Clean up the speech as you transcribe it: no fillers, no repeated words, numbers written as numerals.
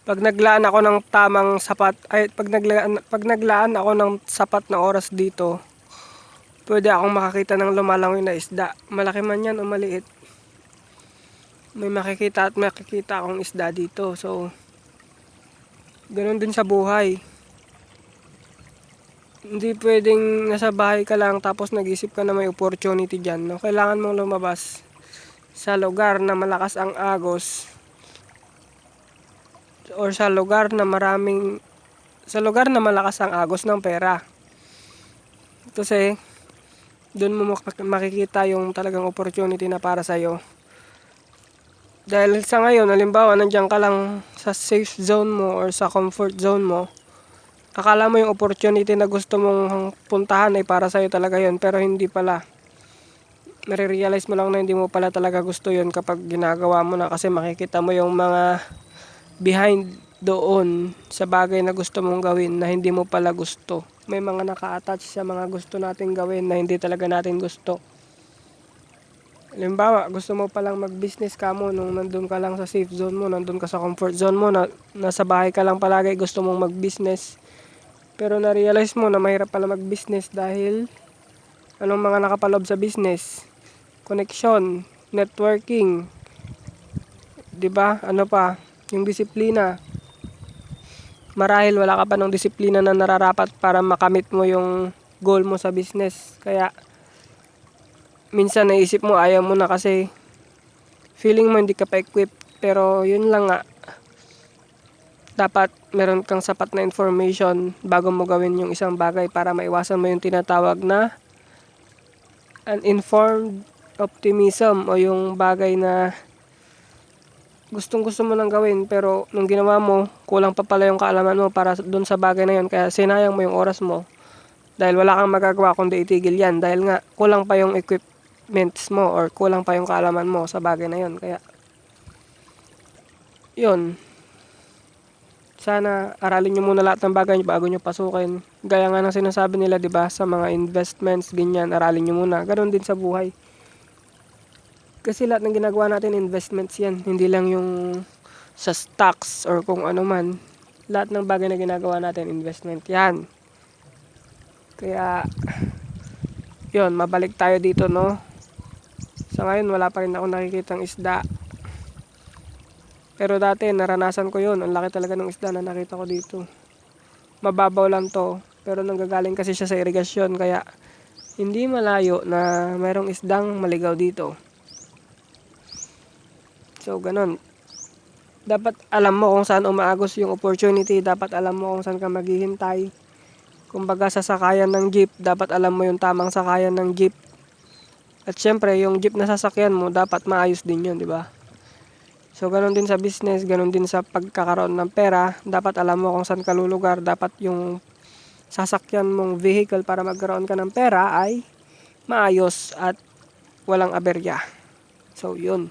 Pag naglaan ako ng tamang sapat, pag naglaan ako ng sapat na oras dito, pwede akong makakita ng lumalangoy na isda. Malaki man yan o maliit. May makikita at makikita akong isda dito. So, ganoon din sa buhay. Hindi pwedeng nasa bahay ka lang tapos nag-isip ka na may opportunity dyan. No? Kailangan mong lumabas sa lugar na malakas ang agos or sa lugar na malakas ang agos ng pera. Kasi doon mo makikita yung talagang opportunity na para sa'yo. Dahil sa ngayon, halimbawa nandiyan ka lang sa safe zone mo or sa comfort zone mo, akala mo yung opportunity na gusto mong puntahan ay para sa'yo talaga yon, pero hindi pala. Nare-realize mo lang na hindi mo pala talaga gusto yon kapag ginagawa mo na, kasi makikita mo yung mga behind doon sa bagay na gusto mong gawin na hindi mo pala gusto. May mga naka-attach sa mga gusto nating gawin na hindi talaga natin gusto. Halimbawa, gusto mo palang mag-business ka mo nung nandun ka lang sa safe zone mo, nandun ka sa comfort zone mo, nasa bahay ka lang palagi, gusto mong mag-business. Pero na-realize mo na mahirap pala mag-business dahil anong mga nakapaloob sa business? Connection, networking, 'di ba? Ano pa? Yung disiplina. Marahil wala ka pa ng disiplina na nararapat para makamit mo yung goal mo sa business. Kaya minsan naisip mo ayaw mo na kasi feeling mo hindi ka pa equipped. Pero yun lang nga, dapat meron kang sapat na information bago mo gawin yung isang bagay para maiwasan mo yung tinatawag na uninformed optimism, o yung bagay na gustong gusto mo nang gawin pero nung ginawa mo, kulang pa pala yung kaalaman mo para dun sa bagay na yun, kaya sinayang mo yung oras mo dahil wala kang magagawa kundi itigil yan dahil nga kulang pa yung equipments mo or kulang pa yung kaalaman mo sa bagay na yun. Kaya yun, sana aralin nyo muna lahat ng bagay bago nyo pasukin. Gaya nga ng sinasabi nila, diba, sa mga investments, ganyan, aralin nyo muna. Ganon din sa buhay. Kasi lahat ng ginagawa natin investments yan. Hindi lang yung sa stocks or kung ano man. Lahat ng bagay na ginagawa natin investment yan. Kaya yun, mabalik tayo dito, no. Sa ngayon wala pa rin ako nakikitang isda. Pero dati naranasan ko yun. Ang laki talaga ng isda na nakita ko dito. Mababaw lang to, pero nanggagaling kasi siya sa irigasyon, kaya hindi malayo na mayroong isdang maligaw dito. So ganon, dapat alam mo kung saan umaagos yung opportunity, dapat alam mo kung saan ka maghihintay. Kumbaga sa sakayan ng jeep, dapat alam mo yung tamang sakayan ng jeep. At syempre yung jeep na sasakyan mo dapat maayos din yun, di ba? So ganon din sa business, ganon din sa pagkakaroon ng pera, dapat alam mo kung saan ka lulugar. Dapat yung sasakyan mong vehicle para magkaroon ka ng pera ay maayos at walang aberya. So yun.